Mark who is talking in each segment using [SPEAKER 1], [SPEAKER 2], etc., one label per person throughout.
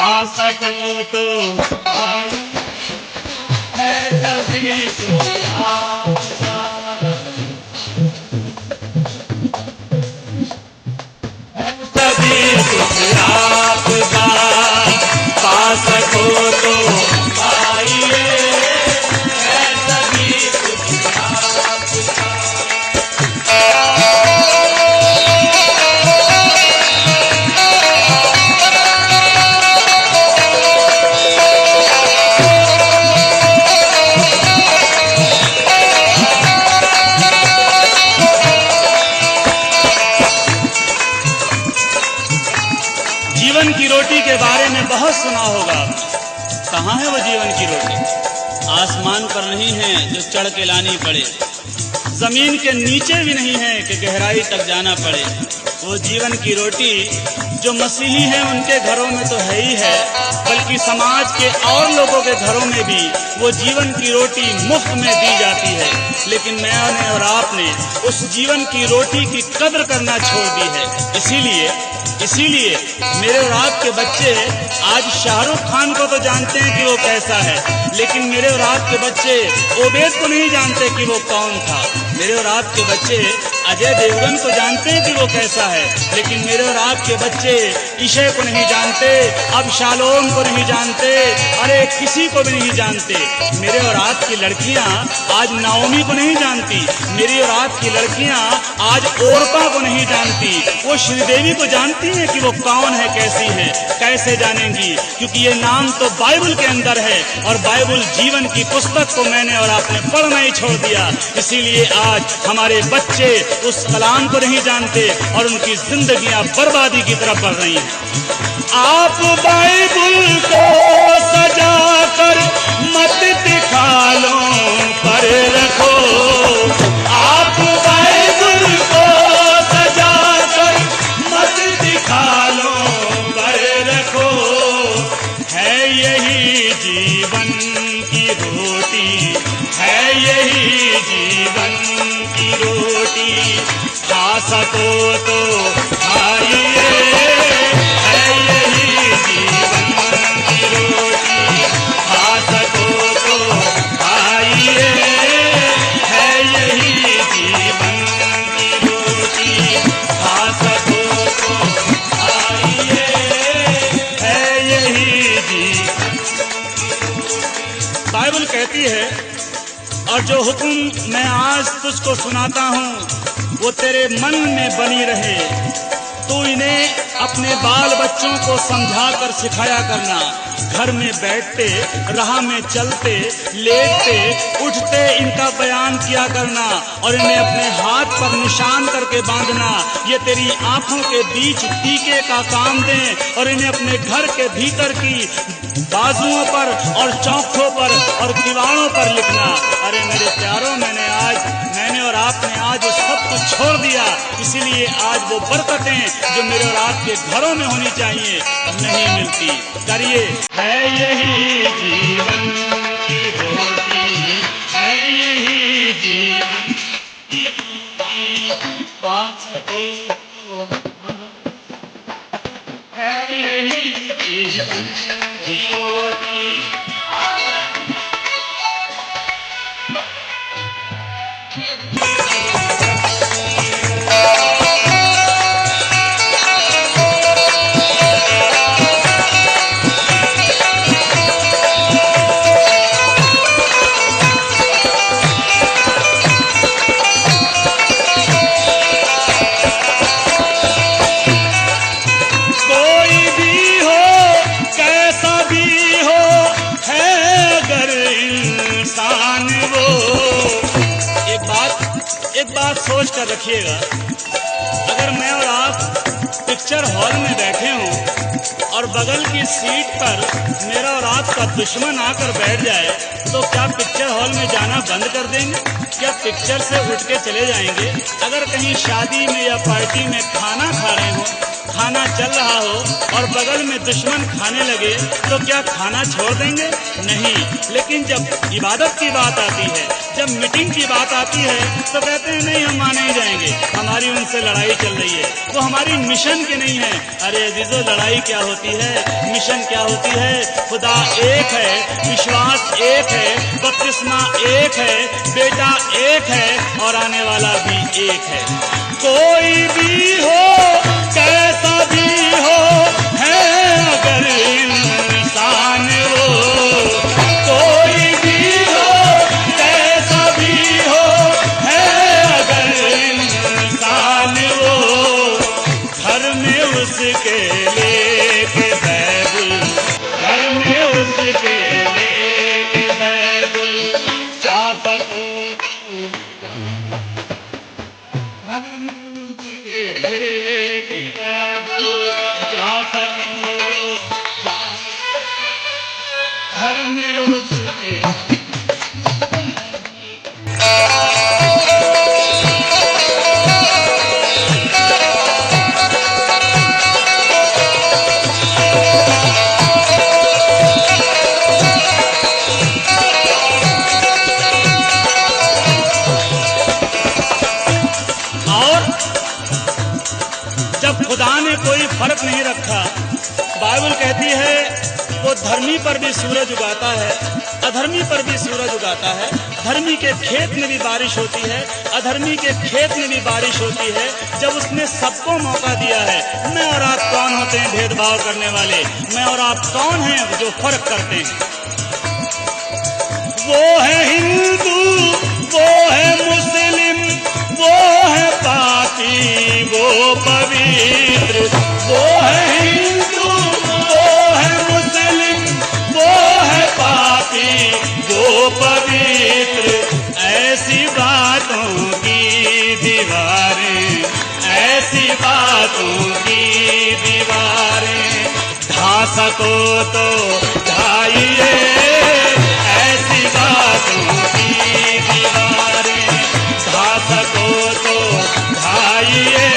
[SPEAKER 1] सको तो है तभी कुछ आपका पा सको तो पाइए, है तभी कुछ आपका। जीवन की रोटी के बारे में बहुत सुना होगा। कहाँ है वो जीवन की रोटी? आसमान पर नहीं है जो चढ़ के लानी पड़े, जमीन के नीचे भी नहीं है कि गहराई तक जाना पड़े। वो जीवन की रोटी जो मसीही हैं उनके घरों में तो है ही है, बल्कि समाज के और लोगों के घरों में भी वो जीवन की रोटी मुफ्त में दी जाती है। लेकिन मैंने और आपने उस जीवन की रोटी की कद्र करना छोड़ दी है। इसीलिए मेरे और आपके बच्चे आज शाहरुख खान को तो जानते हैं कि वो कैसा है, लेकिन मेरे और आपके बच्चे ओबेद को नहीं जानते कि वो कौन था। मेरे और आपके बच्चे अजय देवगन को जानते हैं कि वो कैसा है, लेकिन मेरे और आपके बच्चे ईशय को नहीं जानते, अब शालोम को नहीं जानते, अरे किसी को भी नहीं जानते। मेरे और आपकी लड़कियां आज नाओमी को नहीं जानती, मेरी और आपकी लड़कियां आज ओरपा को नहीं जानती। वो श्रीदेवी को जानती हैं कि वो कौन है, कैसी है, कैसे जानेंगी? क्योंकि ये नाम तो बाइबल के अंदर है, और बाइबल जीवन की पुस्तक को मैंने और आपने पढ़ना ही छोड़ दिया। इसीलिए आज हमारे बच्चे उस कलाम को नहीं जानते और उनकी जिंदगियां बर्बादी की तरफ बढ़ रही हैं। आप बाइबल को सजा कर मत दिखालों पर रखो, आप बाइबल को सजा कर मत दिखालों पर रखो। है यही जीवन की रोटी, है यही जीवन की रोटी, खा सको तो खाइए, है यही जीवन की रोटी, खा सको तो खाइए, है यही जीवन की रोटी, खा सको तो खाइए, है यही जीवन। बाइबल कहती है, और जो हुक्म मैं आज तुझको सुनाता हूँ वो तेरे मन में बनी रहे, तू इन्हें अपने बाल बच्चों को समझा कर सिखाया करना। घर में बैठते, राह में चलते, लेटते, उठते इनका बयान किया करना, और इन्हें अपने हाथ पर निशान करके बांधना। ये तेरी आंखों के बीच टीके का काम दें, और इन्हें अपने घर के भीतर की बाजुओं पर और चौखों पर और दीवारों पर लिखना। अरे मेरे प्यारों, मैंने और आपने आज वो सब कुछ छोड़ दिया। इसीलिए आज वो बरकतें जो मेरे और आपके घरों में होनी चाहिए नहीं मिलती। करिए, है यही जीवन की रोटी, है यही जीवन की बात, है यही जीवन की रोटी। एक बात सोच कर रखिएगा, अगर मैं और आप पिक्चर हॉल में बैठे हों और बगल की सीट पर मेरा और आपका दुश्मन आकर बैठ जाए, तो क्या पिक्चर हॉल में जाना बंद कर देंगे? क्या पिक्चर से उठ के चले जाएंगे? अगर कहीं शादी में या पार्टी में खाना खा रहे हो, खाना चल रहा हो और बगल में दुश्मन खाने लगे, तो क्या खाना छोड़ देंगे? नहीं। लेकिन जब इबादत की बात आती है, जब मीटिंग की बात आती है तो कहते हैं नहीं, हम माने ही जाएंगे, हमारी उनसे लड़ाई चल रही है, वो हमारी मिशन के नहीं है। अरे अजीजों, लड़ाई क्या होती है, मिशन क्या होती है? खुदा एक है, विश्वास एक है, बपतिस्मा एक है, बेटा एक है और आने वाला भी एक है। कोई भी हो, कैसा भी हो, है अगर इंसान वो, कोई भी हो, कैसा भी हो, है अगर इंसान वो, घर में उसके लेके बैबुल, घर में उसके लेके बैबुल, चाहता खुदा ने कोई फर्क नहीं रखा। बाइबल कहती है वो धर्मी पर भी सूरज उगाता है, अधर्मी पर भी सूरज उगाता है। धर्मी के खेत में भी बारिश होती है, अधर्मी के खेत में भी बारिश होती है, जब उसने सबको मौका दिया है। मैं और आप कौन होते हैं भेदभाव करने वाले? मैं और आप कौन हैं जो फर्क करते हैं? वो है हिंदू, वो है मुस्लिम, वो है पापी, वो पवित्र। वो है हिंदू, वो है मुस्लिम, वो है पापी, वो पवित्र। ऐसी बातों की दीवारें, ऐसी बातों की दीवारें ढा सको तो ढाइए, ऐसी बातों की दीवारें ढा सको तो ढाइए,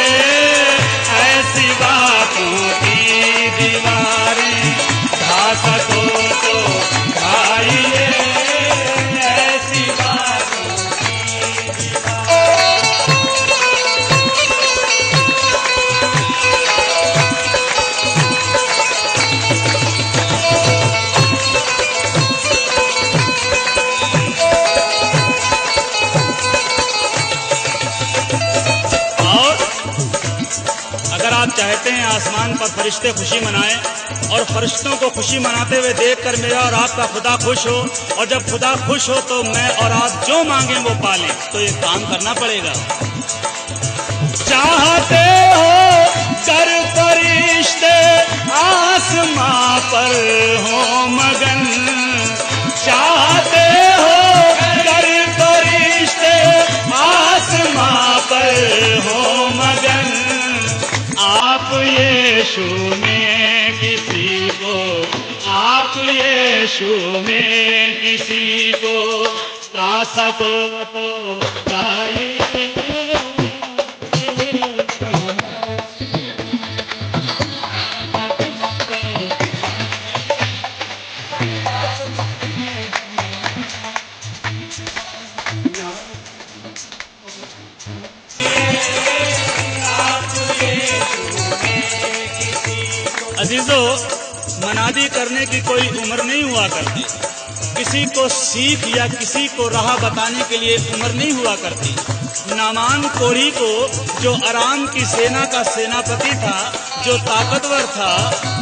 [SPEAKER 1] ऐसी बातों की दीवारें ढा सको तो ढाइए, ऐसी बातों की दीवारें। आप चाहते हैं आसमान पर फरिश्ते खुशी मनाएं और फरिश्तों को खुशी मनाते हुए देखकर मेरा और आपका खुदा खुश हो, और जब खुदा खुश हो तो मैं और आप जो मांगे वो पालें, तो ये काम करना पड़ेगा। चाहते हो कर फरिश्ते आसमां पर हो मगन, चाहते हो कर फरिश्ते आसमां पर हो मगन। आप यीशु में किसी को, आप यीशु में किसी को पा सको तो पाइए। अजीजों, मनादी करने की कोई उम्र नहीं हुआ करती, किसी को सीख या किसी को राह बताने के लिए उम्र नहीं हुआ करती। नामान कोढ़ी को, जो अराम की सेना का सेनापति था, जो ताकतवर था,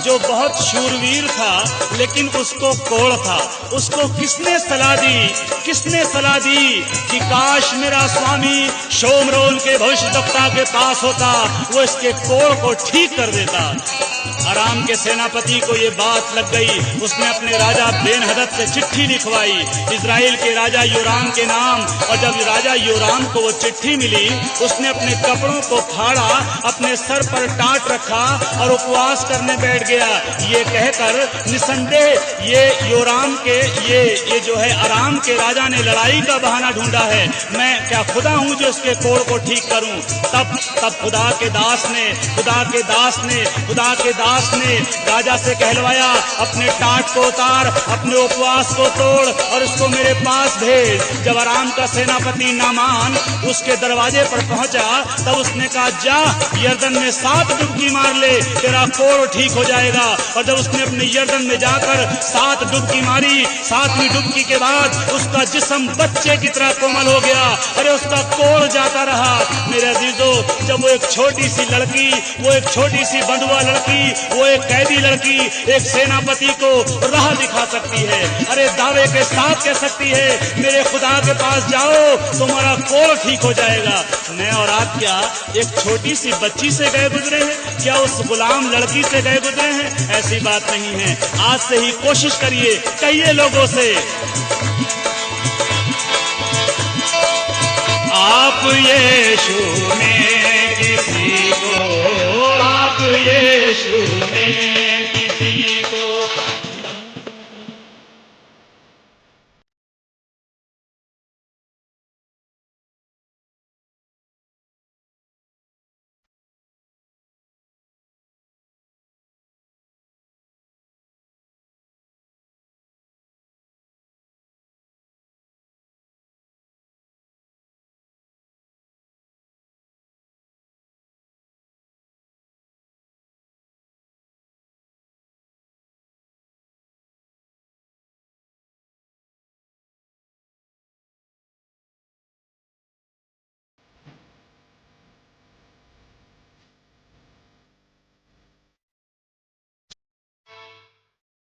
[SPEAKER 1] जो बहुत शूरवीर था, लेकिन उसको कोढ़ था। उसको किसने सलाह दी? किसने सलाह दी कि काश मेरा स्वामी शोमरोन के भविष्यद्वक्ता के पास होता, वो इसके कोढ़ को ठीक कर देता। अराम के सेनापति को ये बात लग गई। उसने अपने राजा बेन-हदद से चिट्ठी लिखवाई इजराइल के राजा योराम के नाम, और जब राजा योराम को वो चिट्ठी मिली, उसने अपने कपड़ों को फाड़ा, अपने सर पर टाट रखा और उपवास करने बैठ गया, ये कहकर निसंदेह ये योराम के ये जो है अराम के राजा ने लड़ाई का बहाना ढूंढा है। मैं क्या खुदा हूं जो इसके कोढ़ को ठीक करूं? तब खुदा के दास ने दास ने राजा से कहलवाया, अपने टाट को उतार, अपने उपवास को तोड़ और उसको मेरे पास भेज। जब अराम का सेनापति नामान उसके दरवाजे पर पहुंचा तब उसने कहा, जा यर्दन में 7 डुबकी मार ले, तेरा कोढ़ ठीक हो जाएगा। और जब उसने अपने यर्दन में जाकर 7 डुबकी मारी, 7वीं डुबकी के बाद उसका जिस्म बच्चे की तरह कोमल हो गया। अरे उसका कोढ़ जाता रहा। मेरे अजीजों, जब वो एक छोटी सी लड़की, वो एक छोटी सी बंधुआ लड़की, वो एक कैदी लड़की एक सेनापति को राह दिखा सकती है, अरे दावे के साथ कह सकती है, मेरे खुदा के पास जाओ तुम्हारा कोढ़ ठीक हो जाएगा। मैं और आप क्या एक छोटी सी बच्ची से गए गुजरे हैं? क्या उस गुलाम लड़की से गए गुजरे हैं? ऐसी बात नहीं है। आज से ही कोशिश करिए, कहिए लोगों से, आप यीशु में